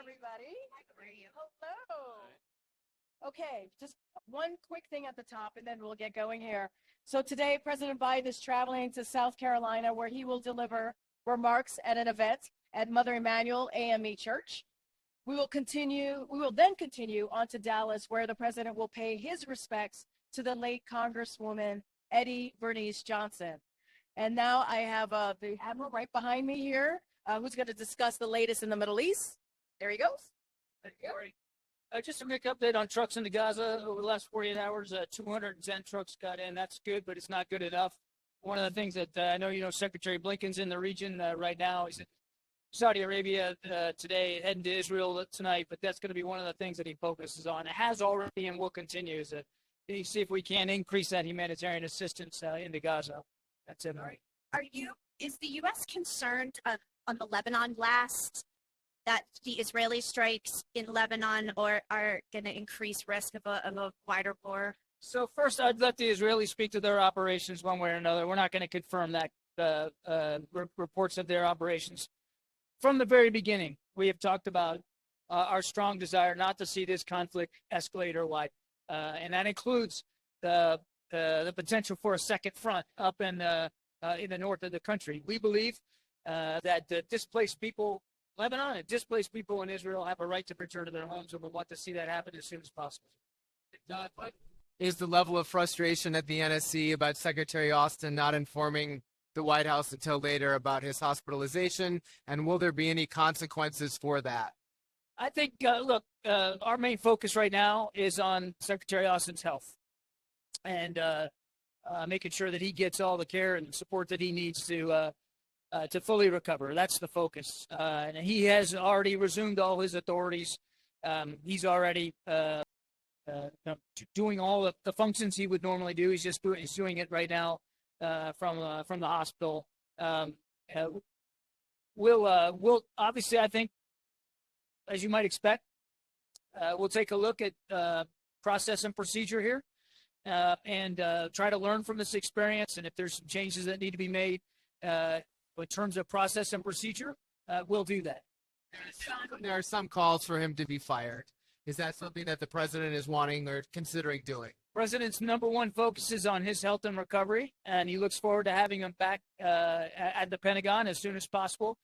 everybody. Hello. Okay, just one quick thing at the top and then we'll get going here. So today, President Biden is traveling to South Carolina where he will deliver remarks at an event at Mother Emanuel AME Church. We will then continue on to Dallas where the president will pay his respects to the late Congresswoman Eddie Bernice Johnson. And now I have the Admiral right behind me here who's going to discuss the latest in the Middle East. There he goes. Just a quick update on trucks into Gaza. Over the last 48 hours, 210 trucks got in. That's good, but it's not good enough. One of the things that I know, Secretary Blinken's in the region right now. He's in Saudi Arabia today, heading to Israel tonight, but that's going to be one of the things that he focuses on. It has already and will continue is to see if we can increase that humanitarian assistance into Gaza. That's it. All right. Is the U.S. concerned on the Lebanon blast that the Israeli strikes in Lebanon are going to increase risk of a wider war? So first, I'd let the Israelis speak to their operations one way or another. We're not going to confirm that reports of their operations. From the very beginning, we have talked about our strong desire not to see this conflict escalate or widen, and that includes the potential for a second front up in the north of the country. We believe that the displaced people, Lebanon and displaced people in Israel have a right to return to their homes, and we want to see that happen as soon as possible. Is the level of frustration at the NSC about Secretary Austin not informing the White House until later about his hospitalization, and will there be any consequences for that? I think, our main focus right now is on Secretary Austin's health and making sure that he gets all the care and support that he needs to fully recover. That's the focus. And he has already resumed all his authorities. He's already doing all of the functions he would normally do. He's doing it right now from the hospital. We'll obviously, I think, as you might expect, we'll take a look at process and procedure here and try to learn from this experience. And if there's some changes that need to be made in terms of process and procedure, we'll do that. There are some calls for him to be fired. Is that something that the president is wanting or considering doing? President's number one focus is on his health and recovery, and he looks forward to having him back at the Pentagon as soon as possible.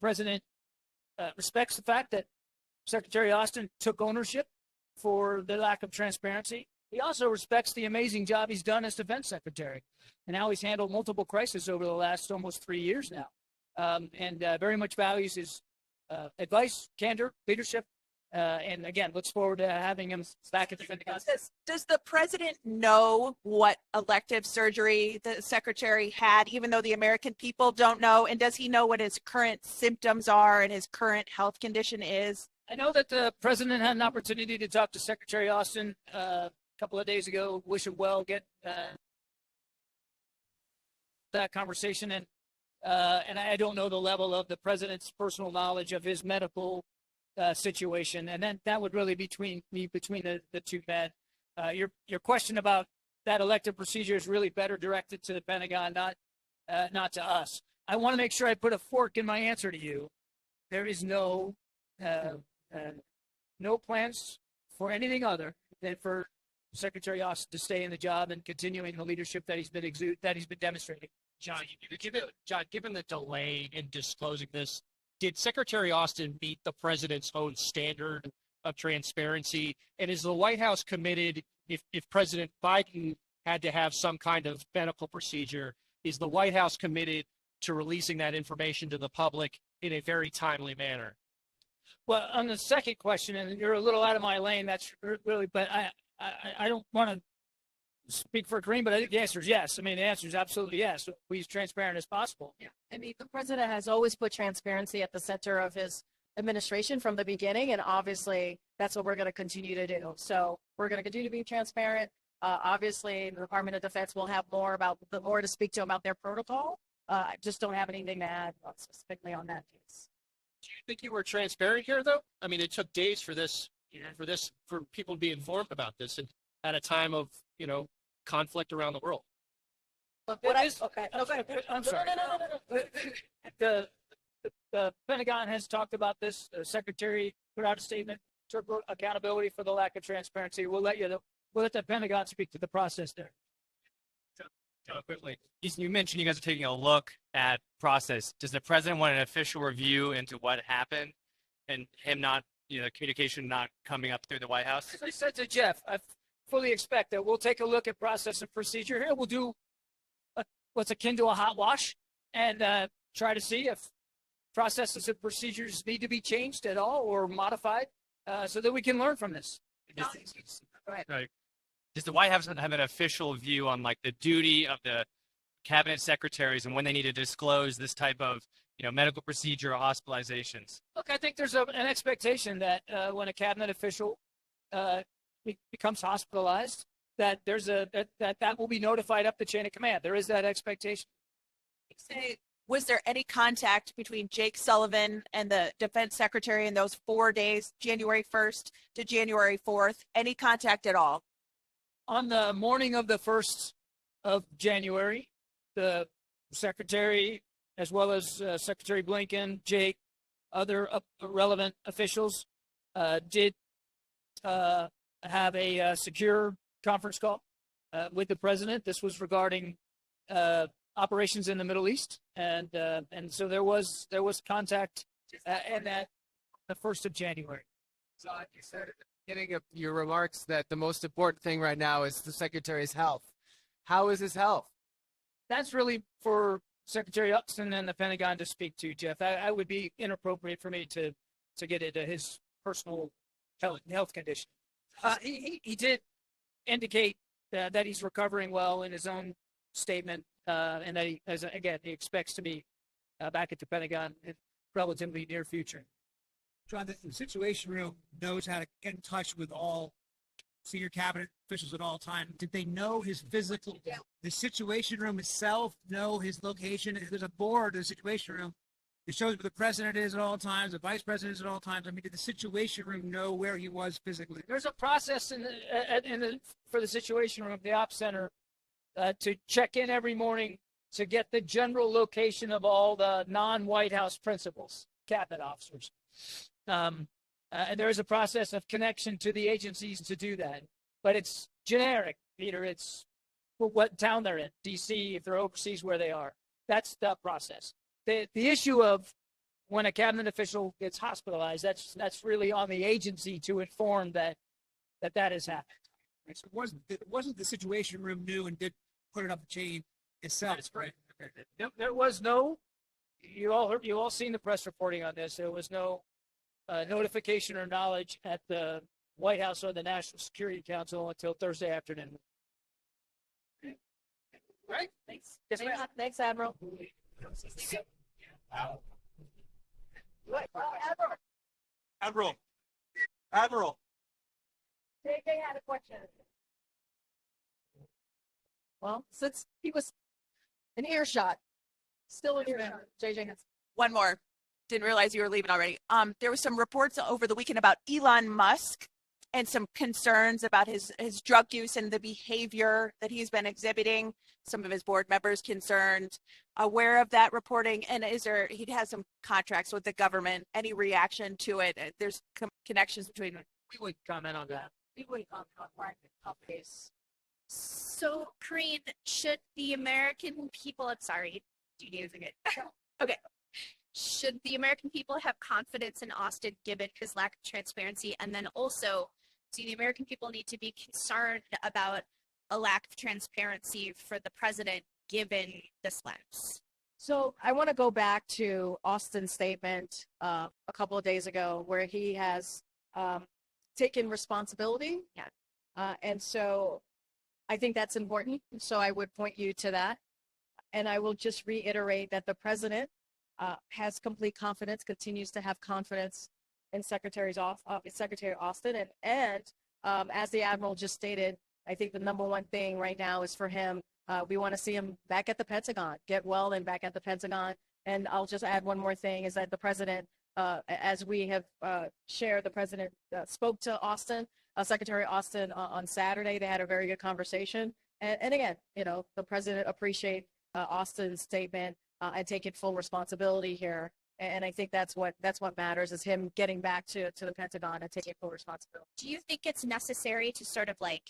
President respects the fact that Secretary Austin took ownership for the lack of transparency. He also respects the amazing job he's done as defense secretary, and how he's handled multiple crises over the last almost 3 years now, and very much values his advice, candor, leadership, and again, looks forward to having him back at the Pentagon. Does the president know what elective surgery the secretary had, even though the American people don't know? And does he know what his current symptoms are and his current health condition is? I know that the president had an opportunity to talk to Secretary Austin a couple of days ago, wish him well, get that conversation, and I don't know the level of the president's personal knowledge of his medical situation, and then that would really be between the two men. Your question about that elective procedure is really better directed to the Pentagon, not to us. I want to make sure I put a fork in my answer to you. There is no plans for anything other than for Secretary Austin to stay in the job and continuing the leadership that he's been demonstrating. John, given the delay in disclosing this, did Secretary Austin meet the president's own standard of transparency? And is the White House committed, if President Biden had to have some kind of medical procedure, is the White House committed to releasing that information to the public in a very timely manner? Well, on the second question, and you're a little out of my lane, that's really, but I don't want to speak for Karine, but I think the answer is yes. I mean, the answer is absolutely yes. Be as transparent as possible. Yeah. I mean, the president has always put transparency at the center of his administration from the beginning, and obviously that's what we're going to continue to do. So we're going to continue to be transparent. Obviously, the Department of Defense will have more to speak to about their protocol. I just don't have anything to add specifically on that case. Do you think you were transparent here, though? I mean, it took days for people to be informed about this, and at a time of conflict around the world. Okay. I'm sorry. The the Pentagon has talked about this. The Secretary put out a statement, took accountability for the lack of transparency. We'll let the Pentagon speak to the process there. Quickly, you mentioned you guys are taking a look at process. Does the president want an official review into what happened and him not, communication not coming up through the White House? As I said to Jeff, I fully expect that we'll take a look at process and procedure here. We'll do what's akin to a hot wash and try to see if processes and procedures need to be changed at all or modified so that we can learn from this. Go ahead. Right. Does the White House have an official view on like the duty of the cabinet secretaries and when they need to disclose this type of medical procedure or hospitalizations? Look, I think there's an expectation that when a cabinet official becomes hospitalized, that there's that will be notified up the chain of command. There is that expectation. Was there any contact between Jake Sullivan and the defense secretary in those 4 days, January 1st to January 4th? Any contact at all? On the morning of the 1st of January, the secretary, as well as Secretary Blinken, Jake, other relevant officials, did have a secure conference call with the president. This was regarding operations in the Middle East, and so there was contact and that the 1st of January. So you said at the beginning of your remarks that the most important thing right now is the secretary's health. How is his health? That's really for Secretary Austin and the Pentagon to speak to, Jeff. I would be inappropriate for me to get into his personal health condition. He did indicate that he's recovering well in his own statement, and that he expects to be back at the Pentagon in relatively near future. John, the Situation Room knows how to get in touch with all senior cabinet officials at all times. Did they know his physical, the Situation Room itself know his location? If there's a board in the Situation Room, it shows where the president is at all times, the vice president is at all times. I mean, did the Situation Room know where he was physically? There's a process for the Situation Room, the Ops Center, to check in every morning to get the general location of all the non-White House principals, cabinet officers. And there is a process of connection to the agencies to do that. But it's generic, Peter. It's what town they're in, D.C., if they're overseas, where they are. That's the process. The issue of when a cabinet official gets hospitalized, that's really on the agency to inform that has happened. Right, so it wasn't the Situation Room knew and did put it up the chain itself. That's right. Okay. There was no. You all seen the press reporting on this. There was no notification or knowledge at the White House or the National Security Council until Thursday afternoon. Right? Thanks. Yes, ma'am. Thanks, Admiral. Admiral. JJ had a question. Well, since he was an earshot, still in earshot. JJ has. One more. Didn't realize you were leaving already. There were some reports over the weekend about Elon Musk and some concerns about his drug use and the behavior that he's been exhibiting. Some of his board members concerned, aware of that reporting, and he has some contracts with the government. Any reaction to it? There's connections between. We would comment on that. We would comment on private companies. So, Karine, should the American people, I'm sorry, do you need to get? Okay. Should the American people have confidence in Austin given his lack of transparency? And then also, do the American people need to be concerned about a lack of transparency for the president given this lapse? So I want to go back to Austin's statement a couple of days ago where he has taken responsibility. Yeah. And so I think that's important. So I would point you to that. And I will just reiterate that the president has complete confidence, continues to have confidence in Secretary Austin. And as the Admiral just stated, I think the number one thing right now is for him, we want to see him back at the Pentagon, get well and back at the Pentagon. And I'll just add one more thing is that the president, as we have shared, the president spoke to Austin, Secretary Austin on Saturday. They had a very good conversation. And again, the president appreciate Austin's statement and taking full responsibility here. And I think that's what matters is him getting back to the Pentagon and taking full responsibility. Do you think it's necessary to sort of like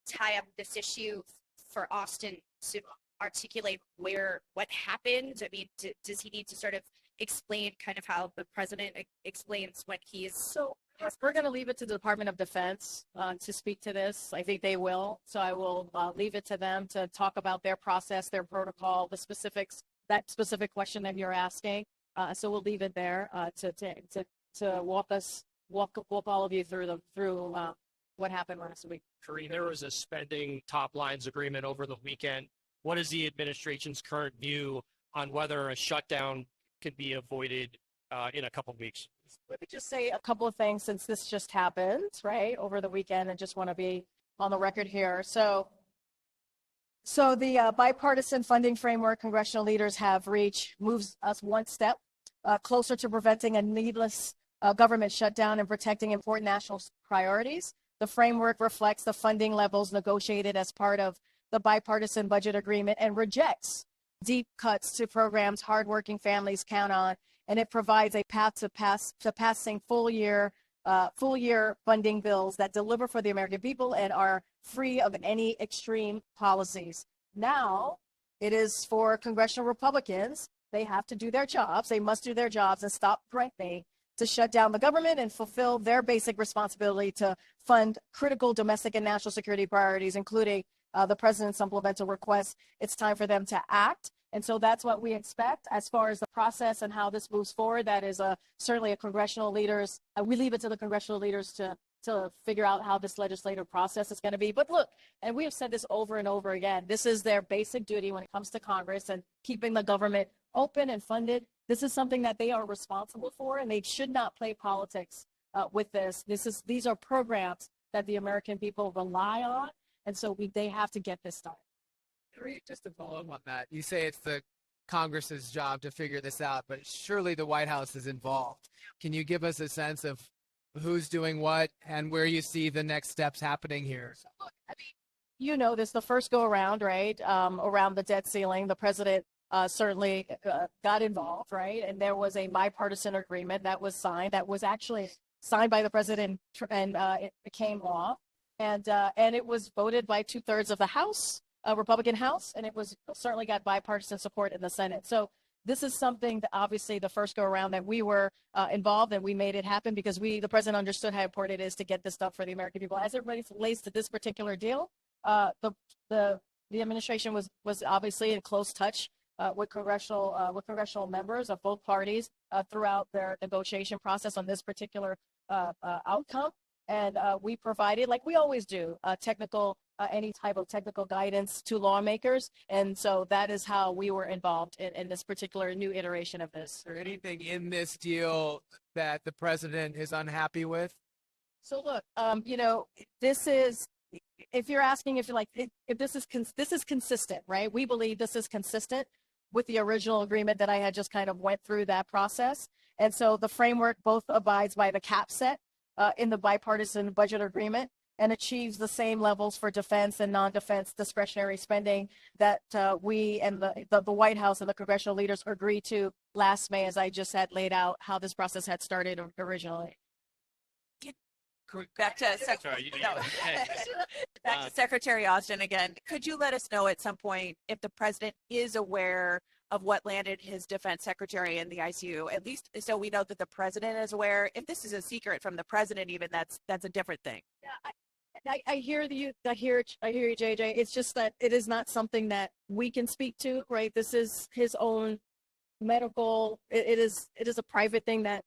tie up this issue for Austin to articulate what happened? I mean, does he need to sort of explain kind of how the president explains what he is? So we're going to leave it to the Department of Defense to speak to this. I think they will. So I will leave it to them to talk about their process, their protocol, the specifics, that specific question that you're asking. So we'll leave it there to walk all of you through what happened last week. Karine, there was a spending top lines agreement over the weekend. What is the administration's current view on whether a shutdown could be avoided in a couple of weeks? Let me just say a couple of things since this just happened, right, over the weekend, and just want to be on the record here. So the bipartisan funding framework congressional leaders have reached moves us one step closer to preventing a needless government shutdown and protecting important national priorities. The framework reflects the funding levels negotiated as part of the bipartisan budget agreement and rejects deep cuts to programs hardworking families count on, and it provides a path to passing full year funding bills that deliver for the American people and are free of any extreme policies. Now, it is for congressional Republicans. They have to do their jobs. They must do their jobs and stop threatening to shut down the government and fulfill their basic responsibility to fund critical domestic and national security priorities, including the president's supplemental request. It's time for them to act. And so that's what we expect as far as the process and how this moves forward. That is certainly a congressional leaders. We leave it to the congressional leaders to figure out how this legislative process is going to be. But look, and we have said this over and over again, this is their basic duty when it comes to Congress and keeping the government open and funded. This is something that they are responsible for, and they should not play politics with this. These are programs that the American people rely on, and so they have to get this done. Just to follow up on that, you say it's the Congress's job to figure this out, but surely the White House is involved. Can you give us a sense of who's doing what and where you see the next steps happening here? So look, I mean, you know this, the first go around, right, around the debt ceiling, the president certainly got involved, right? And there was a bipartisan agreement that was signed, that was actually signed by the president, and it became law. And it was voted by 2/3 of the House, Republican House, and it was certainly got bipartisan support in the Senate. So this is something that obviously the first go around that we were involved, and we made it happen because the president understood how important it is to get this stuff for the American people. As it relates to this particular deal, the administration was obviously in close touch with congressional members of both parties throughout their negotiation process on this particular outcome. And we provided, like we always do, any type of technical guidance to lawmakers. And so that is how we were involved in this particular new iteration of this. Is there anything in this deal that the president is unhappy with? So look, this is, if you're asking if this is consistent, right? We believe this is consistent with the original agreement that I had just kind of went through that process. And so the framework both abides by the cap set in the bipartisan budget agreement and achieves the same levels for defense and non-defense discretionary spending that we and the White House and the congressional leaders agreed to last May, as I just had laid out how this process had started originally. Back to Secretary Austin again. Could you let us know at some point if the president is aware of what landed his defense secretary in the ICU, at least so we know that the president is aware? If this is a secret from the president, even that's a different thing. Yeah, I hear you. I hear you, JJ. It's just that it is not something that we can speak to, right? This is his own medical. It is a private thing that.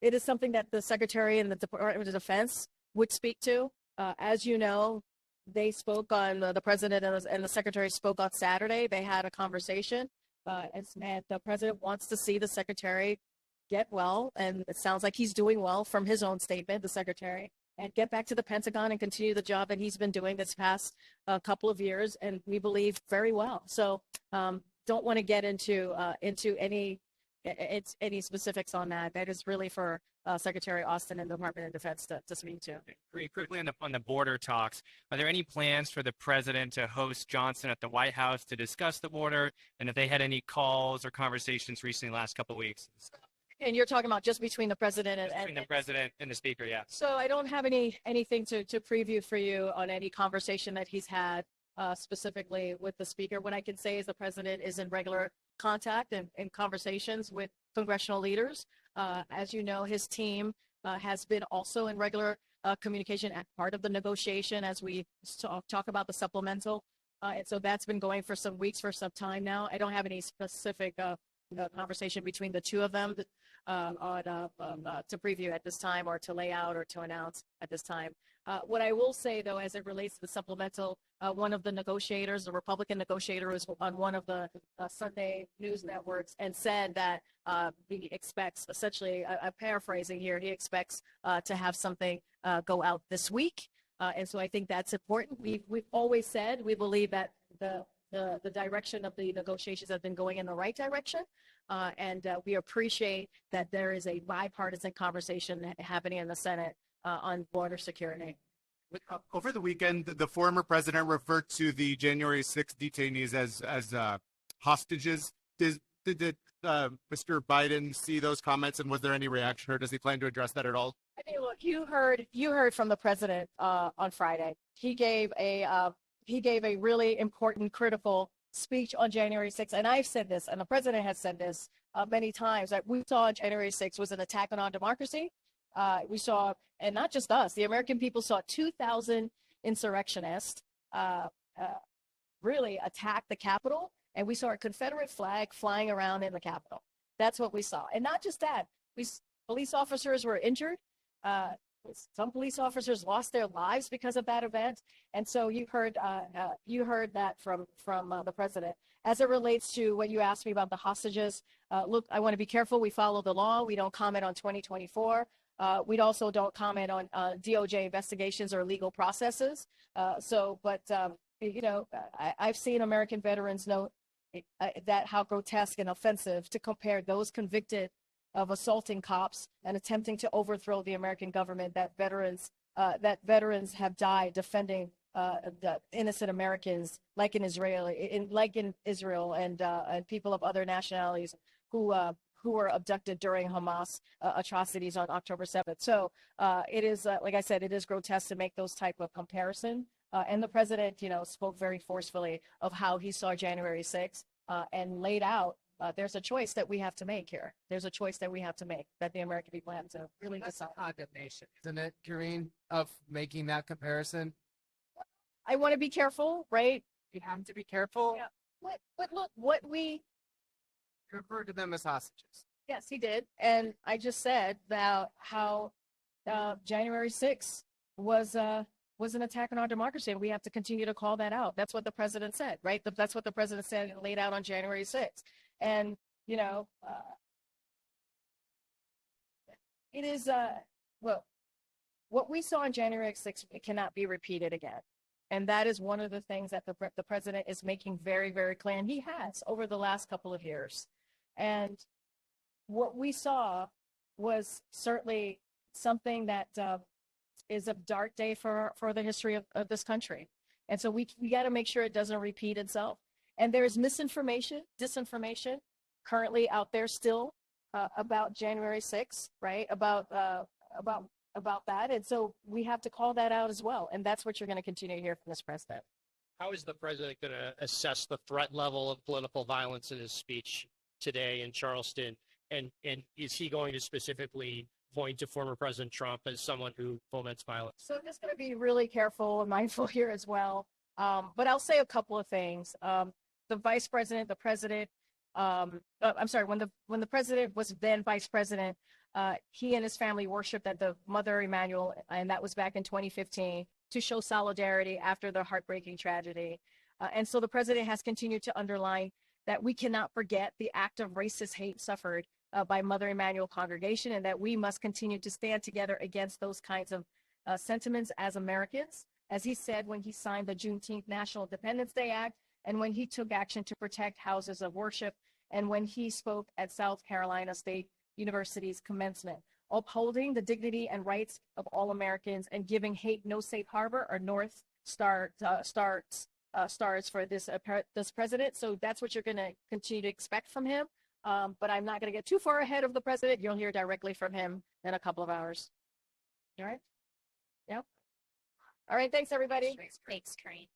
It is something that the Secretary and the Department of Defense would speak to. As you know, they spoke on, the President and the Secretary spoke on Saturday. They had a conversation. And the President wants to see the Secretary get well, and it sounds like he's doing well from his own statement, the Secretary, and get back to the Pentagon and continue the job that he's been doing this past couple of years, and we believe very well. So don't want to get into any specifics on that. That is really for Secretary Austin and the Department of Defense to speak to. Very quickly on the border talks, are there any plans for the president to host Johnson at the White House to discuss the border, and if they had any calls or conversations recently last couple of weeks? And you're talking about just between the president and, between the president and the speaker. Yeah. So I don't have anything to preview for you on any conversation that he's had specifically with the speaker. What I can say is the president is in regular contact and in conversations with congressional leaders. As you know, his team has been also in regular communication as part of the negotiation as we talk about the supplemental. And so that's been going for some weeks, for some time now. I don't have any specific conversation between the two of them to preview at this time, or to lay out, or to announce at this time. What I will say, though, as it relates to the supplemental, one of the negotiators, the Republican negotiator, was on one of the Sunday news networks and said that he expects, essentially, I'm paraphrasing here, he expects to have something go out this week. And so I think that's important. We've always said we believe that the direction of the negotiations have been going in the right direction. And we appreciate that there is a bipartisan conversation happening in the Senate on border security. Over the weekend, the former president referred to the January 6th detainees as hostages. Did Mr. Biden see those comments, and was there any reaction, or does he plan to address that at all? I mean, look, you heard from the president on Friday. He gave a really important, critical speech on January 6th, and I've said this, and the president has said this many times, that we saw January 6th was an attack on our democracy. We saw, and not just us, the American people saw 2,000 insurrectionists really attack the Capitol, and we saw a Confederate flag flying around in the Capitol. That's what we saw. And not just that, police officers were injured. Some police officers lost their lives because of that event. And so you heard that from the president. As it relates to what you asked me about the hostages, look, I want to be careful. We follow the law. We don't comment on 2024. We also don't comment on DOJ investigations or legal processes. I've seen American veterans note that how grotesque and offensive to compare those convicted of assaulting cops and attempting to overthrow the American government, that veterans have died defending the innocent Americans, like in Israel and people of other nationalities who were abducted during Hamas atrocities on October 7th. So it is, like I said, it is grotesque to make those type of comparison. And the president, spoke very forcefully of how he saw January 6th and laid out. There's a choice that we have to make here. There's a choice that we have to make, that the American people have to really decide. Condemnation, isn't it, Karine, of making that comparison? I want to be careful, right? You have to be careful. Yeah. But look, what we referred to them as hostages. Yes, he did. And I just said about how January 6th was an attack on our democracy, and we have to continue to call that out. That's what the president said, right? That's what the president said and laid out on January 6th. And, it is, what we saw on January 6th, it cannot be repeated again. And that is one of the things that the president is making very, very clear, and he has over the last couple of years. And what we saw was certainly something that is a dark day for the history of this country. And so we got to make sure it doesn't repeat itself. And there's misinformation, disinformation currently out there still about January 6th, right? About that. And so we have to call that out as well. And that's what you're going to continue to hear from this president. How is the president going to assess the threat level of political violence in his speech today in Charleston? And is he going to specifically point to former President Trump as someone who foments violence? So I'm just going to be really careful and mindful here as well. But I'll say a couple of things. The vice president, the president, I'm sorry, when the president was then vice president, he and his family worshiped at the Mother Emanuel, and that was back in 2015, to show solidarity after the heartbreaking tragedy. And so the president has continued to underline that we cannot forget the act of racist hate suffered by Mother Emanuel congregation, and that we must continue to stand together against those kinds of sentiments as Americans. As he said when he signed the Juneteenth National Independence Day Act, and when he took action to protect houses of worship, and when he spoke at South Carolina State University's commencement, upholding the dignity and rights of all Americans and giving hate no safe harbor or North Star stars for this president. So that's what you're going to continue to expect from him. But I'm not going to get too far ahead of the president. You'll hear directly from him in a couple of hours. All right? Yep. All right. Thanks, everybody. Thanks, Karine.